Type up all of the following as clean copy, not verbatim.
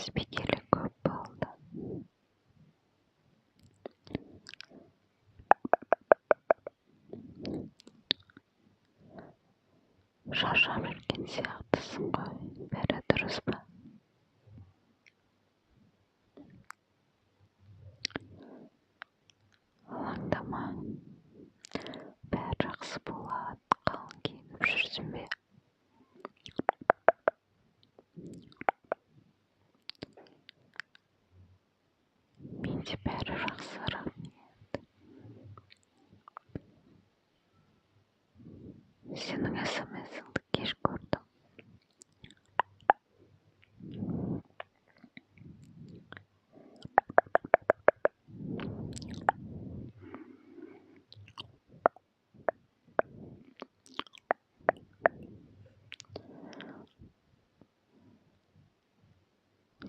кезбегелі көп болды. Шаршап жүрген сияқтысың ғой, бәрі дұрыс па? Алаңдама, бәрі жақсы болады, қалың киініп жүрсің бе? Менде бәрі жақсы, рахмет. Сенің смс-іңді кеш көрдім.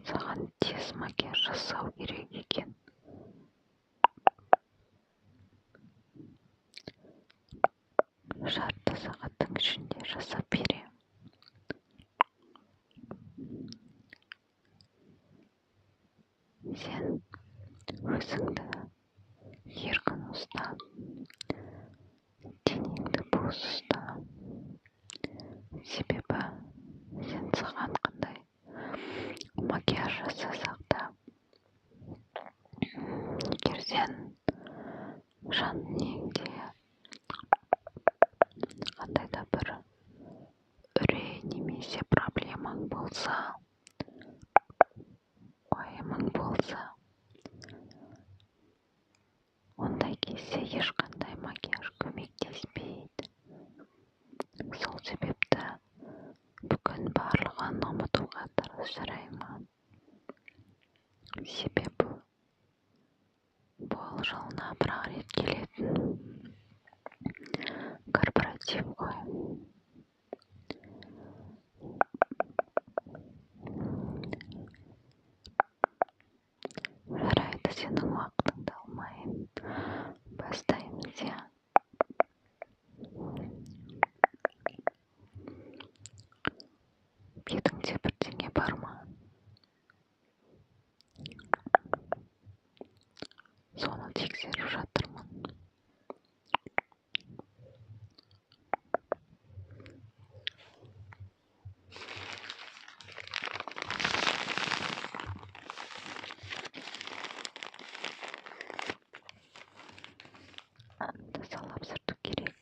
Саған тез макияж жасау керек екен. Жарты сағаттың ішінде жасап берем. Сен өзіңді еркін ұста, денеңді бос ұста. Себебі сен саған қандай макияж жасасақ та, егер сен жан дүниеңде қандай да бір үрей немесе проблемаң болса, уайымың болса, ондай кезде ешқандай макияж көмектеспейді. Сол себепті бүгін барлығын ұмытуға тырыс, жарай ма? Себебі бұл жылына бір-ақ рет келетін корпоратив қой. Жарайды, сенің уақытыңды алмайын. Бастаймыз, иә? Бетіңде бірдеңе бар ма? Соны тексеріп жатырмын. Тазалап сүрту керек.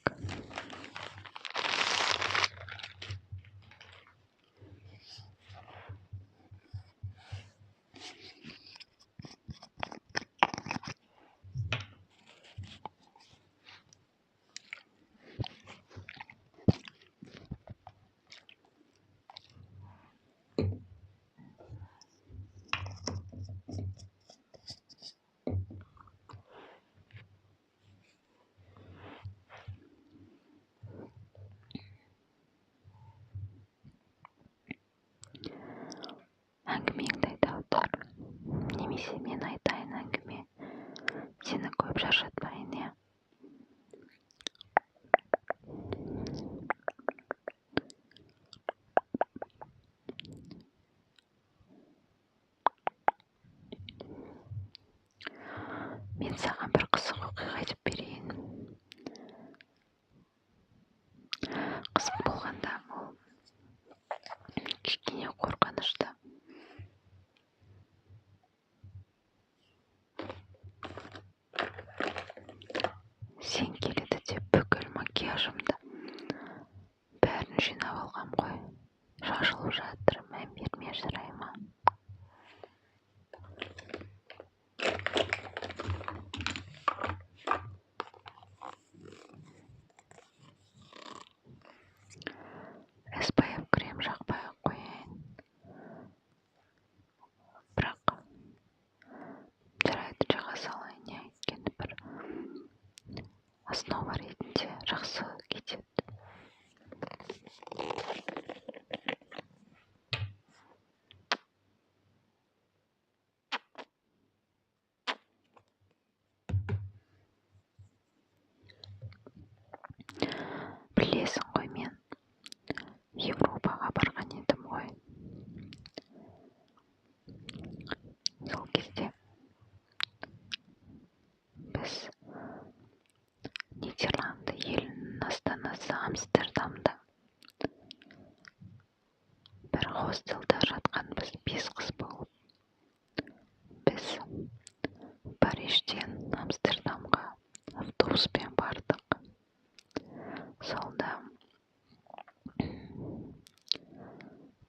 Әңгімеңді айта отыр. Немесе мен айтайын әңгіме. Сені көп шаршатпайын, иә? Мен саған бір қызық оқиға айтып берейін. Қызық болғанда ол кішкене қорқынышты. Сен келеді деп бүкіл макияжымды бәрін жинап алғам ғой. Шашылып жатыр, мән берме, жарай ма? SPF крем жақпай ақ қояйын. Бірақ жарайды, жаға салайын, иә? Өйткені бір основа ретінде жақсы кетеді. Білесің ғой, мен Европаға барған едім ғой. хостелда жатқанбыз 5 қыз болып. Біз Парижден Амстердамға автобуспен бардық. Сонда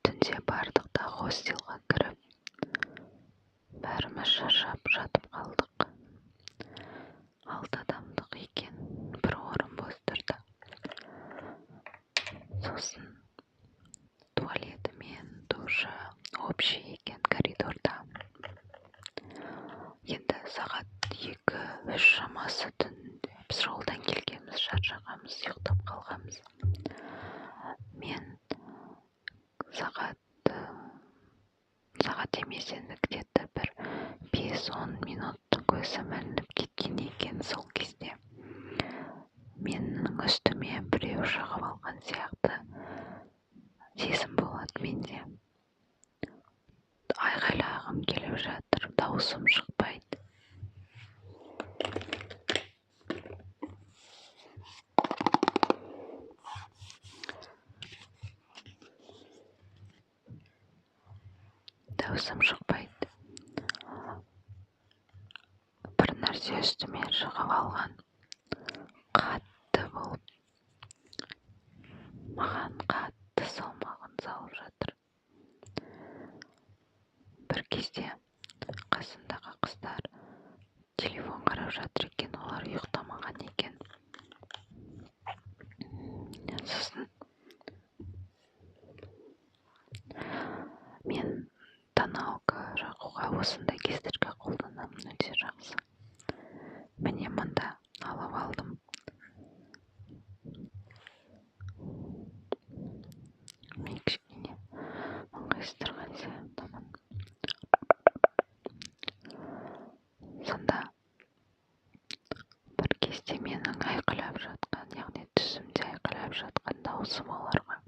түнде бардық та хостелға кіріп, бәріміз шаршап жатып қалдық. 6 адамдық екен, бір орын бос тұрды. Сосын туалеті мен душы общий екен коридорда. Енді сағат 2-3 шамасы түн. Біз жолдан келгенбіз, шаршағанбыз, ұйықтап қалғанбыз. Мен сағат емес енді где-то бір 5-10 минут көзім ілініп кеткен екен. Сол кезде менің үстіме біреу шығып алған сияқты сезім болады менде. Айқайлағым келіп жатыр, даусым шықпайды. Бір нәрсе үстіме шығып алған. Қатты болып, маған қатты салмағын салып жатыр. Бір кезде қасындағы қыздар телефон қарап жатыр екен, олар ұйықтамаған екен. Сосын мен тоналка жағуға осындай кестерге қолданамын, өте жақсы. Міне мында алып алдым. Мен кішкене ыңғайсыздырған сияқтымын. Сонда бір кезде менің айқайлап жатқан, яғни түсімде айқайлап жатқан даусым оларға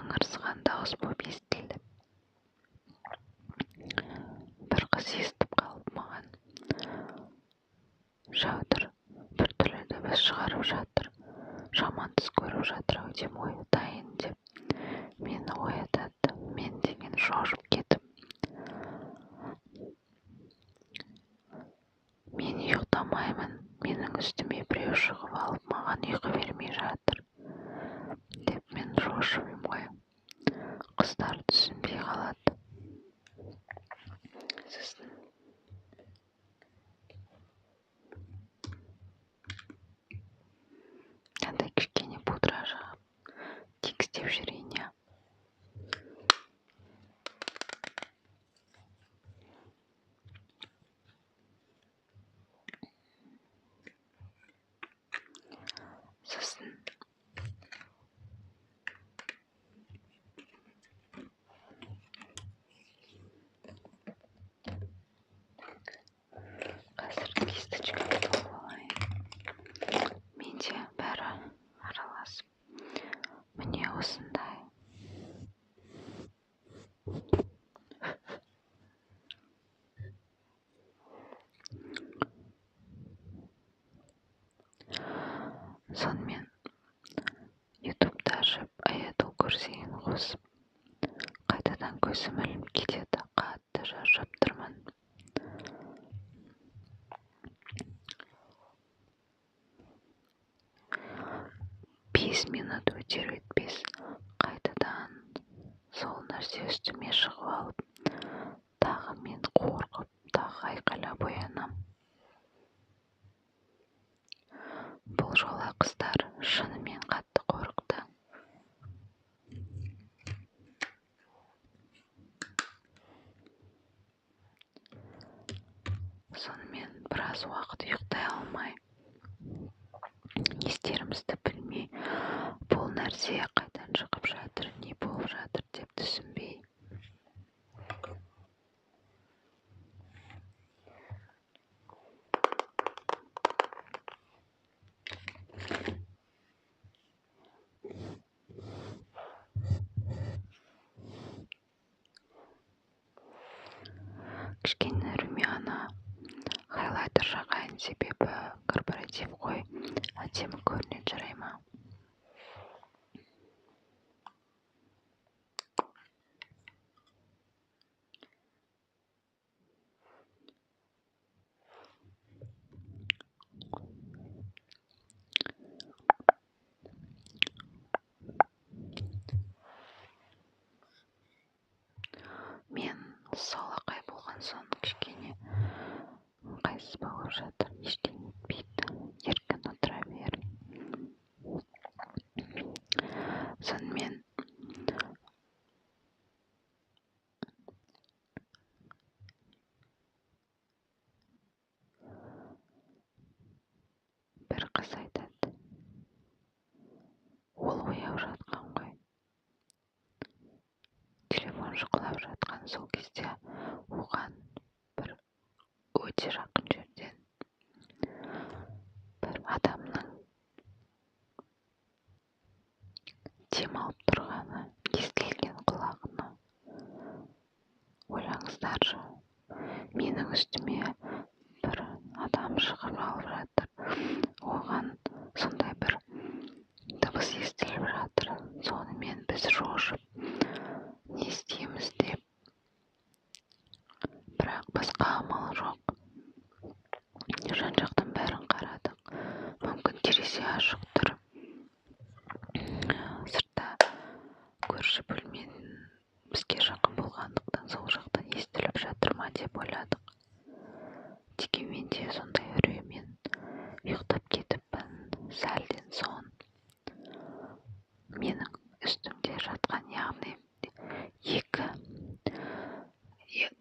ыңырсыған дауыс болып естілді. Бір қыз естіп қалып маған: "Шәудір, бір түрлі дыбыс шығарып жатыр, жаман түс көріп жатыр ау деп оятайын" деп мені оятады. Мен деген шошып кетіп, мен ұйықтамаймын, менің үстіме біреу шығып алып, маған ұйқы бермей жатыр деп мен шошып ғой. Қыздар түсінбей қалады. Сосын андай кішкене пудра жағып тегістеп жүрейін, я. Сосын қазір кисточка алып алайын. Менде бәрі араласып. Міне осындай. Сонымен ютубта ашып, Аятол Курсиін қосып, қайтадан көзім ілініп кетеді. Қатты шаршап тұрмын. Бес минут өтер-өтпес қайтадан сол нәрсе үстіме шығып алып, тағы мен қорқып, тағы айқайлап оянам. Бұл жолы қыздар шынымен қатты қорықты. Сонымен біраз уақыт ұйықтай алмай, не істерімізді білмей, бұл нәрсе қайдан шығып жатыр, не болып жатыр деп түсінбей. Кішкене румяна хайлайтер жағайын, себебі корпоратив қой, әдемі көрінеді, жарай ма? қыз айтады, ол ояу жатқан ғой. Телефон шұқылап жатқан сол кезде оған бір өте жақын жерден бір адамның демалып тұрғаны естілген құлағына. Ойлаңыздаршы, менің үстіме бір адам шығып алып жатыр, оған сондай бір дыбыс естіліп жатыр. Сонымен біз шошып не істейміз деп, бірақ басқа амал жоқ. Жан жақтан бәрін қарадық. Мүмкін терезе ашық тұр, сыртта көрші бөлменің бізге жақын болғандықтан сол жақтан естіліп жатыр ма деп ойладық. Дегенмен де сондай үреймен ұйықтап кетіппін. Сәлден соң менің үстімде жатқан, яғни екі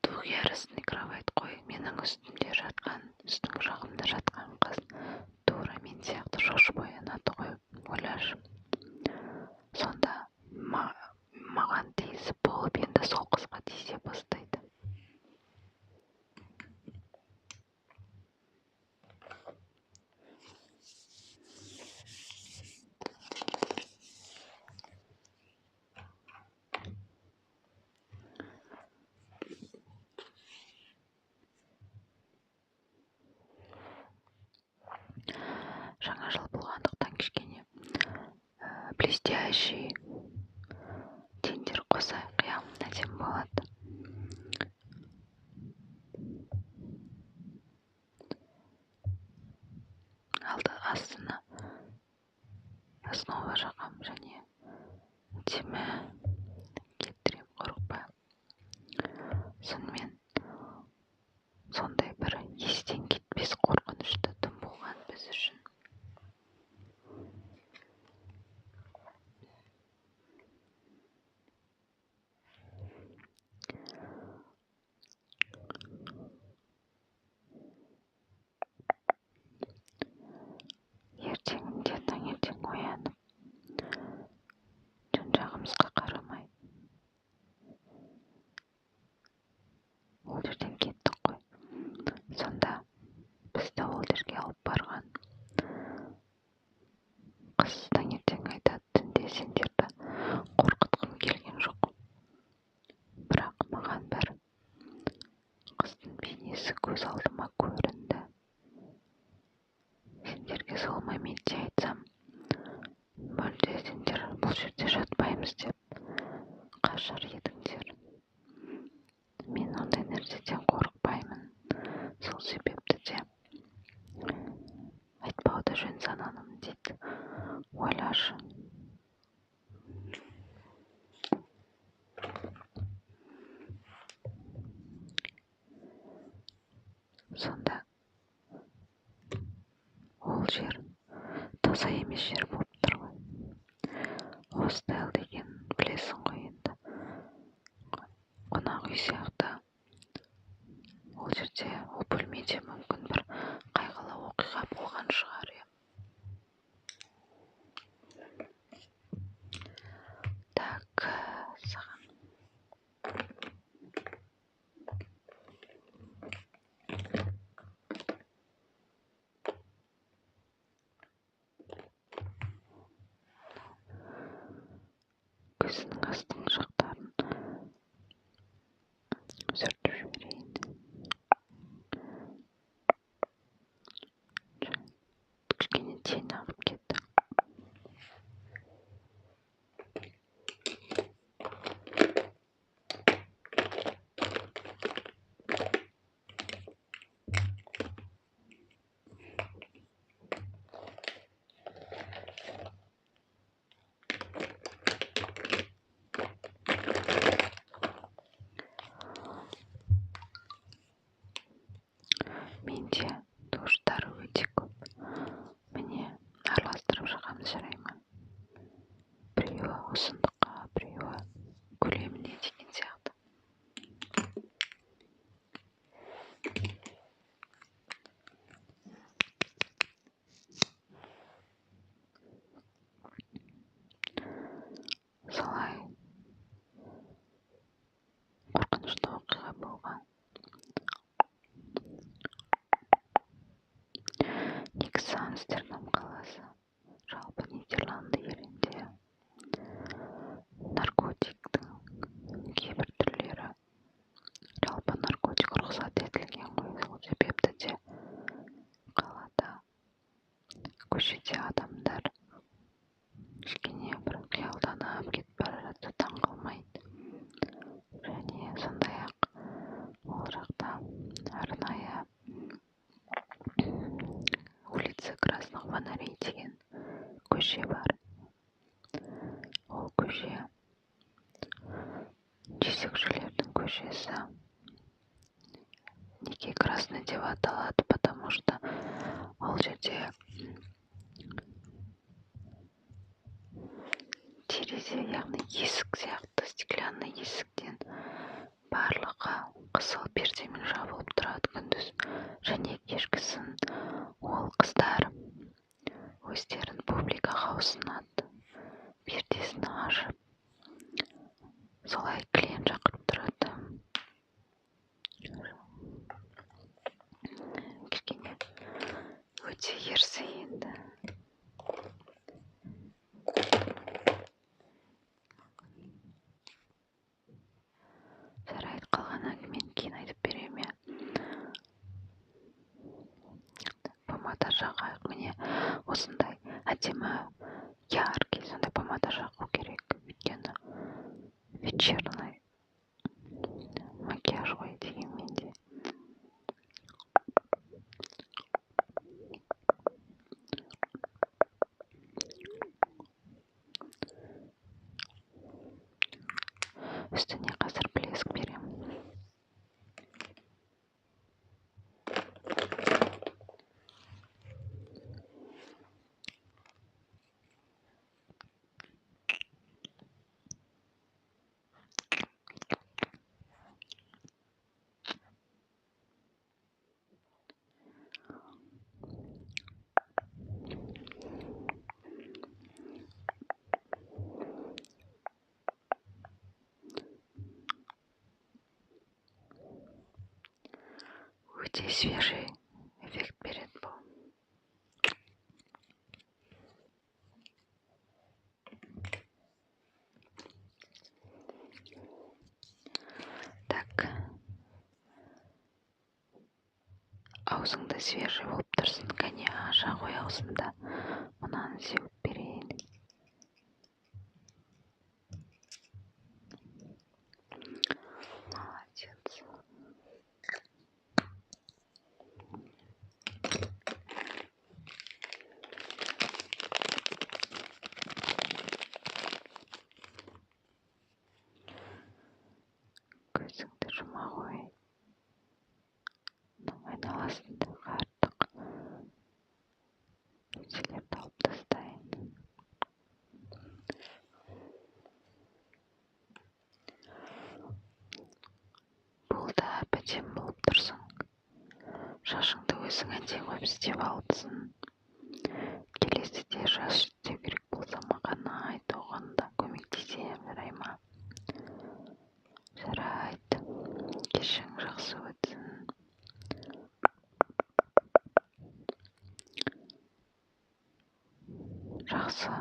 двухъярусный кровать қой, менің үстімде жатқан, үстіңгі жағымда жатқан қыз тура мен сияқты шошып оянады ғой, ойлашы. Сонда маған тиісіп болып, енді сол қызға тиісе бастайды. Жаңа жыл болғандықтан кішкене блестящий тендер қосайық, әдемі болады. Астына основа жағам және әдемі кеттірем, қорықпа. Сонымен сондай бір естен кетпес қорқынышты түн болған біз үшін. Ертеңінде таңертең оянып, жан жағымызға қарамай ол жерден кеттік қой. Сонда бізді ол жерге алып барған қыз таңертең айтады, түнде сендерді қорқытқым келген жоқ. Бірақ маған бір қыздың бейнесі көз алдыма көрінді. Сендерге сол моментте айтсам, мүлде сендер бұл жерде жатпаймыз деп қашар едіңдер. Мен ондай нәрседен қорықпаймын. Сол себепті де айтпауды жөн санадым дейді. Ойлашы. Сонда ол жер таза емес жер болып тұр ғой. Хостел деген білесің ғой енді. Қонақ үй сияқты. Ол жерде, ол бөлмеде мүмкін бір қайғылы оқиға болған шығар. Так, саған. Көзінің астыңғы жақтарын сүртіп жіберейін. Кішкене тен ағып кетті. Менде душтар өте көп. Міне Амстердам қаласы. Жалпы Нидерланды елінде наркотиктің кейбір түрлері, жалпы наркотик рұқсат етілген ғой. Сол себепті де қалада көшеде адамдар кішкене бір қиялданып кетіп бара жатса таң қалмайды. Және сондай-ақ ол жақта арнайы улица Красных Фонарей деген көше бар. Ол көше жезөкшелердің көшесі. Неге красный деп аталады? Потому что ол жерде терезе, яғни есік сияқты стеклянный есіктен барлығы қызыл пердемен жабылып тұрады күндіз. Және кешкісін ол қыздар өздерін публикаға ұсынады. Пердесін ашып, солай клиент шақырып тұрады. Кішкене өте ерсі енді. Жарайды, қалған әңгімені кейін айтып беремін. Помада жағайық. Міне осындай әдемі яркий сондай помада жағу керек. Өйткені вечерный макияж ғой дегенмен де. Үстіне қазір блеск беремін. Өте свежий эффект береді бұл. Так, аузыңда свежий болып тұрсын. Кәне аша қой аузында. Мынаны сеуіп берейін. Молодец. Көзіңді жұма қой. Айналасындағы артық нәрселерді алып тастайын. Бұл да әп-әдемі болып тұрсың. Шашыңды өзің әдемі істеп алыпсың. Келесіде шаш істеу керек болса маған айт, оған да көмектесемін, жарай ма? Жарайды. Кешің жақсы өтсін. Жақсы.